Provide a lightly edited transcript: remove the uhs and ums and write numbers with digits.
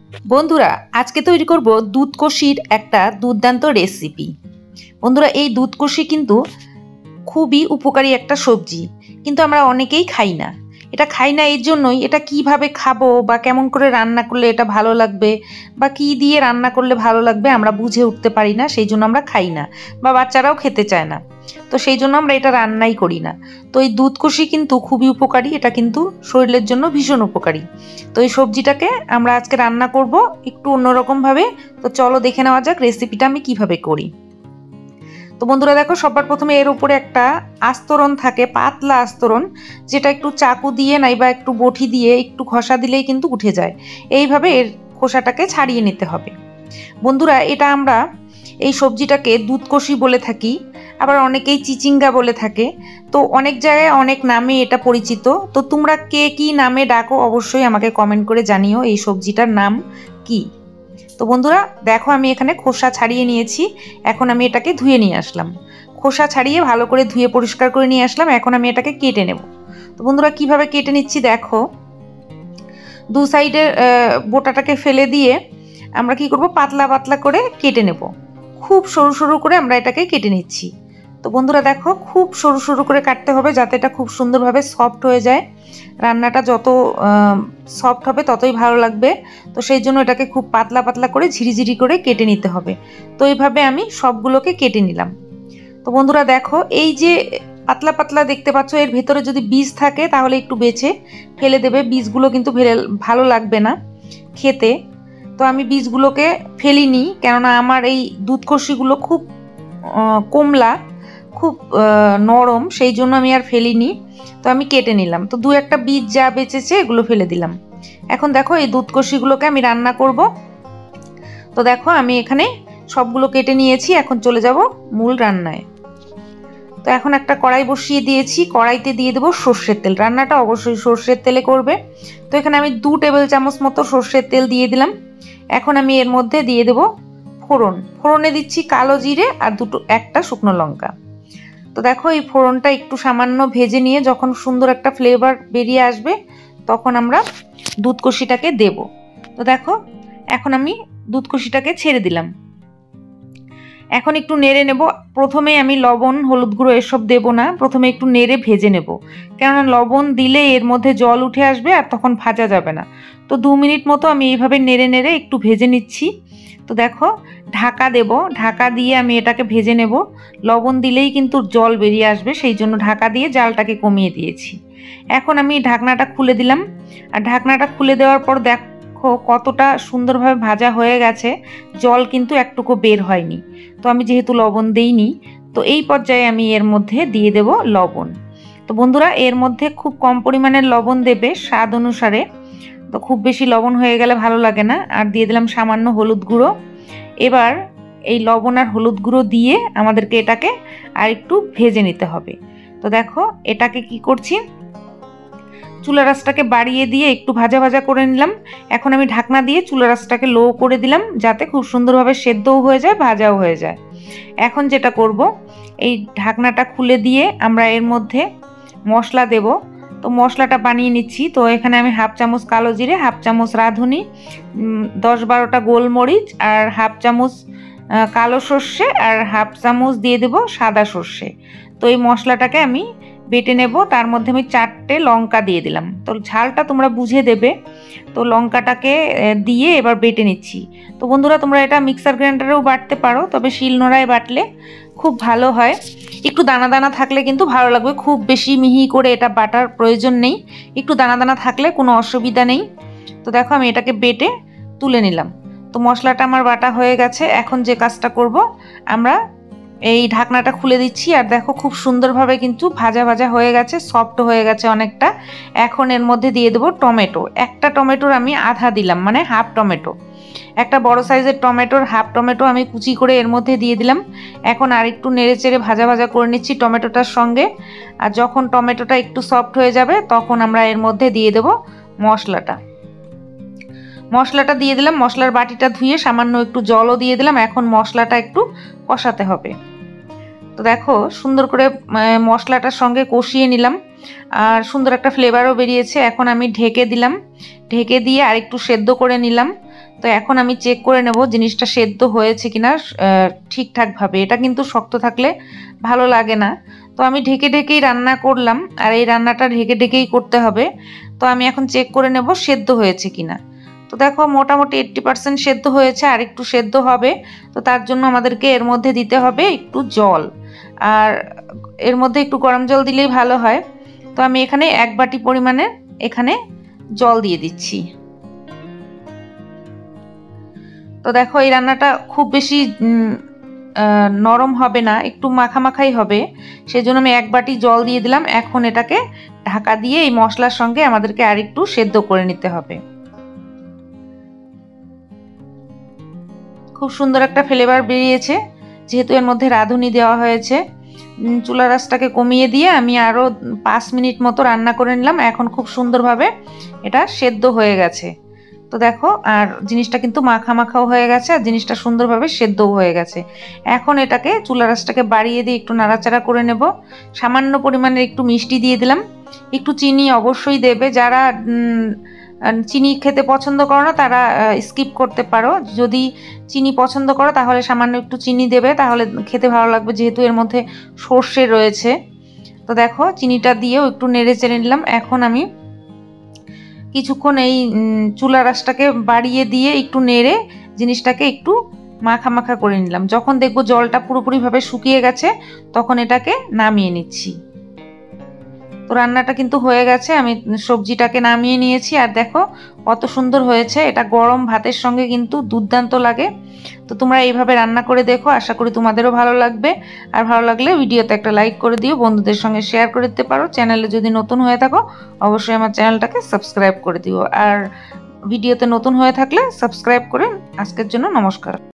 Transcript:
বন্ধুরা আজকে তৈরি করব দুধকষির একটা দুর্দান্ত রেসিপি। বন্ধুরা এই দুধকষি কিন্তু খুবই উপকারী একটা সবজি, কিন্তু আমরা অনেকেই খাই না। এটা খাই না এর জন্যই এটা কিভাবে খাবো বা কেমন করে রান্না করলে এটা ভালো লাগবে বা কি দিয়ে রান্না করলে ভালো লাগবে আমরা বুঝে উঠতে পারি না, সেই জন্য আমরা খাই না বা বাচ্চারাও খেতে চায় না। তো সেই জন্য আমরা এটা রান্নাই করি না। তো এই দুধকষি কিন্তু খুবই উপকারী, এটা কিন্তু শরীরের জন্য ভীষণ উপকারী। তো এই সবজিটাকে আমরা আজকে রান্না করব একটু অন্যরকমভাবে। তো চলো দেখে নেওয়া যাক রেসিপিটা আমি কিভাবে করি। তো বন্ধুরা দেখো, সবার প্রথমে এর উপরে একটা আস্তরণ থাকে, পাতলা আস্তরণ, যেটা একটু চাকু দিয়ে নাইবা একটু বটি দিয়ে একটু ঘষা দিলেই কিন্তু উঠে যায়। এইভাবে এর খোসাটাকে ছাড়িয়ে নিতে হবে। বন্ধুরা এটা আমরা এই সবজিটাকে দুধকষি বলে থাকি, আবার অনেকেই চিচিঙ্গা বলে থাকে। তো অনেক জায়গায় অনেক নামে এটা পরিচিত। তো তোমরা কে কি নামে ডাকো অবশ্যই আমাকে কমেন্ট করে জানিও এই সবজিটার নাম কি। তো বন্ধুরা দেখো, আমি এখানে খোসা ছাড়িয়ে নিয়েছি। এখন আমি এটাকে ধুয়ে নিয়ে আসলাম, খোসা ছাড়িয়ে ভালো করে ধুয়ে পরিষ্কার করে নিয়ে আসলাম। এখন আমি এটাকে কেটে নেব। তো বন্ধুরা কিভাবে কেটে নিচ্ছি দেখো, দু সাইডের বোটাটাকে ফেলে দিয়ে আমরা কি করব, পাতলা পাতলা করে কেটে নেব। খুব সরু সরু করে আমরা এটাকে কেটে নিচ্ছি। তো বন্ধুরা দেখো, খুব সরু সরু করে কাটতে হবে যাতে এটা খুব সুন্দরভাবে সফট হয়ে যায়। রান্নাটা যত সফট হবে ততই ভালো লাগবে। তো সেই জন্য এটাকে খুব পাতলা পাতলা করে ঝিরিঝিরি করে কেটে নিতে হবে। তো এইভাবে আমি সবগুলোকে কেটে নিলাম। তো বন্ধুরা দেখো, এই যে পাতলা পাতলা দেখতে পাচ্ছ, এর ভেতরে যদি বীজ থাকে তাহলে একটু বেছে ফেলে দেবে। বীজগুলো কিন্তু ভালো লাগবে না খেতে। তো আমি বীজগুলোকে ফেলিনি, কেননা আমার এই দুধকষিগুলো খুব কমলা, খুব নরম, সেই জন্য আমি আর ফেলিনি। তো আমি কেটে নিলাম। তো দু একটা বীজ যা বেঁচেছে এগুলো ফেলে দিলাম। এখন দেখো এই দুধকষিগুলোকে আমি রান্না করব। তো দেখো আমি এখানে সবগুলো কেটে নিয়েছি। এখন চলে যাব মূল রান্নায়। তো এখন একটা কড়াই বসিয়ে দিয়েছি, কড়াইতে দিয়ে দেবো সর্ষের তেল। রান্নাটা অবশ্যই সর্ষের তেলে করবে। তো এখানে আমি 2 টেবিল চামচ মতো সর্ষের তেল দিয়ে দিলাম। এখন আমি এর মধ্যে দিয়ে দেবো ফোড়ন। ফোড়নে দিচ্ছি কালো জিরে আর একটা শুকনো লঙ্কা। তো দেখো এই ফোড়নটা একটু সামান্য ভেজে নিয়ে যখন সুন্দর একটা ফ্লেভার বেরিয়ে আসবে তখন আমরা দুধকষিটাকে দেব। তো দেখো এখন আমি দুধকষিটাকে ছেড়ে দিলাম। এখন একটু নেড়ে নেব। প্রথমেই আমি লবণ হলুদ গুঁড়ো এসব দেব না, প্রথমে একটু নেড়ে ভেজে নেব, কেননা লবণ দিলে এর মধ্যে জল উঠে আসবে আর তখন ভাজা যাবে না। তো 2 মিনিট মতো আমি এইভাবে নেড়ে নেড়ে একটু ভেজে নিচ্ছি। তো দেখো ঢাকা দেব, ঢাকা দিয়ে আমি এটাকে ভেজে নেব। লবণ দিলেই কিন্তু জল বেরিয়ে আসবে, সেই জন্য ঢাকা দিয়ে জালটাকে কমিয়ে দিয়েছি। এখন আমি ঢাকনাটা খুলে দিলাম। আর ঢাকনাটা খুলে দেওয়ার পর দেখো কতটা সুন্দরভাবে ভাজা হয়ে গেছে, জল কিন্তু একটুকু বের হয়নি। তো আমি যেহেতু লবণ দেইনি, তো এই পর্যায়ে আমি এর মধ্যে দিয়ে দেব লবণ। তো বন্ধুরা এর মধ্যে খুব কম পরিমাণের লবণ দেবে স্বাদ অনুসারে। তো খুব বেশি লবণ হয়ে গেলে ভালো লাগে না। আর দিয়ে দিলাম সামান্য হলুদ গুঁড়ো। এবার এই লবণ আর হলুদ গুঁড়ো দিয়ে আমাদেরকে এটাকে আর একটু ভেজে নিতে হবে। তো দেখো এটাকে কি করছি, চুলা রাসটাকে বাড়িয়ে দিয়ে একটু ভাজা ভাজা করে নিলাম। এখন আমি ঢাকনা দিয়ে চুলা রাসটাকে লো করে দিলাম যাতে খুব সুন্দরভাবে সেদ্ধও হয়ে যায় ভাজাও হয়ে যায়। এখন যেটা করব, এই ঢাকনাটা খুলে দিয়ে আমরা এর মধ্যে মশলা দেব। তো মশলাটা বানিয়ে নিচ্ছি। তো এখানে আমি হাফ চামচ কালো জিরে, হাফ চামচ রাঁধুনি, 10-12টা গোলমরিচ আর হাফ চামচ কালো সর্ষে আর হাফ চামচ দিয়ে দেব সাদা সর্ষে। তো এই মশলাটাকে আমি বেটে নেব। তার মধ্যে আমি 4টে লঙ্কা দিয়ে দিলাম। তো ঝালটা তোমরা বুঝে দেবে। তো লঙ্কাটাকে দিয়ে এবার বেটে নিচ্ছি। তো বন্ধুরা তোমরা এটা মিক্সার গ্রাইন্ডারেও বাটতে পারো, তবে শিলনোড়ায় বাটলে খুব ভালো হয়। একটু দানা দানা থাকলে কিন্তু ভালো লাগবে, খুব বেশি মিহি করে এটা বাটার প্রয়োজন নেই, একটু দানা দানা থাকলে কোনো অসুবিধা নেই। তো দেখো আমি এটাকে বেটে তুলে নিলাম। তো মশলাটা আমার বাটা হয়ে গেছে। এখন যে কাজটা করব, আমরা এই ঢাকনাটা খুলে দিচ্ছি। আর দেখো খুব সুন্দরভাবে কিন্তু ভাজা ভাজা হয়ে গেছে, সফট হয়ে গেছে অনেকটা। এখন এর মধ্যে দিয়ে দেবো টমেটো। একটা টমেটোর আমি আধা দিলাম, মানে হাফ টমেটো। একটা বড় সাইজের টমেটোর হাফ টমেটো আমি কুচি করে এর মধ্যে দিয়ে দিলাম। এখন আর একটু নেড়ে চেড়ে ভাজা ভাজা করে নিচ্ছি টমেটোটার সঙ্গে। আর যখন টমেটোটা একটু সফট হয়ে যাবে তখন আমরা এর মধ্যে দিয়ে দেব মশলাটা দিয়ে দিলাম। মশলার বাটিটা ধুয়ে সামান্য একটু জলও দিয়ে দিলাম। এখন মশলাটা একটু কষাতে হবে। তো দেখো সুন্দর করে মশলাটার সঙ্গে কষিয়ে নিলাম। আর সুন্দর একটা ফ্লেভারও বেরিয়েছে। এখন আমি ঢেকে দিলাম, ঢেকে দিয়ে আর একটু সেদ্ধ করে নিলাম। তো এখন আমি চেক করে নেব জিনিসটা সেদ্ধ হয়েছে কিনা ঠিকঠাকভাবে। এটা কিন্তু শক্ত থাকলে ভালো লাগে না। তো আমি ঢেকে ঢেকেই রান্না করলাম, আর এই রান্নাটা ঢেকে ঢেকেই করতে হবে। তো আমি এখন চেক করে নেব সেদ্ধ হয়েছে কিনা। তো দেখো মোটামুটি 80% সেদ্ধ হয়েছে, আর একটু সেদ্ধ হবে। তো তার জন্য আমাদেরকে এর মধ্যে দিতে হবে একটু জল, আর এর মধ্যে একটু গরম জল দিলেই ভালো হয়। তো আমি এখানে 1 বাটি পরিমাণে এখানে জল দিয়ে দিচ্ছি। তো দেখো এই রান্নাটা খুব বেশি নরম হবে না, একটু মাখামাখাই হবে, সেজন্য আমি 1 বাটি জল দিয়ে দিলাম। এখন এটাকে ঢাকা দিয়ে এই মশলার সঙ্গে আমাদেরকে আর একটু সেদ্ধ করে নিতে হবে। খুব সুন্দর একটা ফ্লেভার বেরিয়েছে, যেহেতু এর মধ্যে রাঁধুনি দেওয়া হয়েছে। চুলার আঁচটাকে কমিয়ে দিয়ে আমি আরও 5 মিনিট মতো রান্না করে নিলাম। এখন খুব সুন্দরভাবে এটা সেদ্ধ হয়ে গেছে। তো দেখো আর জিনিসটা কিন্তু মাখা মাখাও হয়ে গেছে, আর জিনিসটা সুন্দরভাবে সেদ্ধও হয়ে গেছে। এখন এটাকে চুলার আঁচটাকে বাড়িয়ে দিয়ে একটু নাড়াচাড়া করে নেব। সামান্য পরিমাণে একটু মিষ্টি দিয়ে দিলাম, একটু চিনি অবশ্যই দেবে। যারা চিনি খেতে পছন্দ করো না তারা স্কিপ করতে পারো। যদি চিনি পছন্দ করো তাহলে সামান্য একটু চিনি দেবে, তাহলে খেতে ভালো লাগবে, যেহেতু এর মধ্যে সর্ষে রয়েছে। তো দেখো চিনিটা দিয়েও একটু নেড়ে চেড়ে নিলাম। এখন আমি কিছুক্ষণ এই চুলার আঁচটাকে বাড়িয়ে দিয়ে একটু নেড়ে জিনিসটাকে একটু মাখা মাখা করে নিলাম। যখন দেখবো জলটা পুরোপুরিভাবে শুকিয়ে গেছে তখন এটাকে নামিয়ে নিচ্ছি। তো রান্নাটা কিন্তু হয়ে গেছে, আমি সবজিটাকে নামিয়ে নিয়েছি। আর দেখো কত সুন্দর হয়েছে, এটা গরম ভাতের সঙ্গে কিন্তু দুর্দান্ত লাগে। তো তোমরা এইভাবে রান্না করে দেখো, আশা করি তোমাদেরও ভালো লাগবে। আর ভালো লাগলে ভিডিওতে একটা লাইক করে দিও, বন্ধুদের সঙ্গে শেয়ার করে দিতে পারো। চ্যানেলে যদি নতুন হয়ে থাকো অবশ্যই আমার চ্যানেলটাকে সাবস্ক্রাইব করে দিও। আর ভিডিওতে নতুন হয়ে থাকলে সাবস্ক্রাইব করে। আজকের জন্য নমস্কার।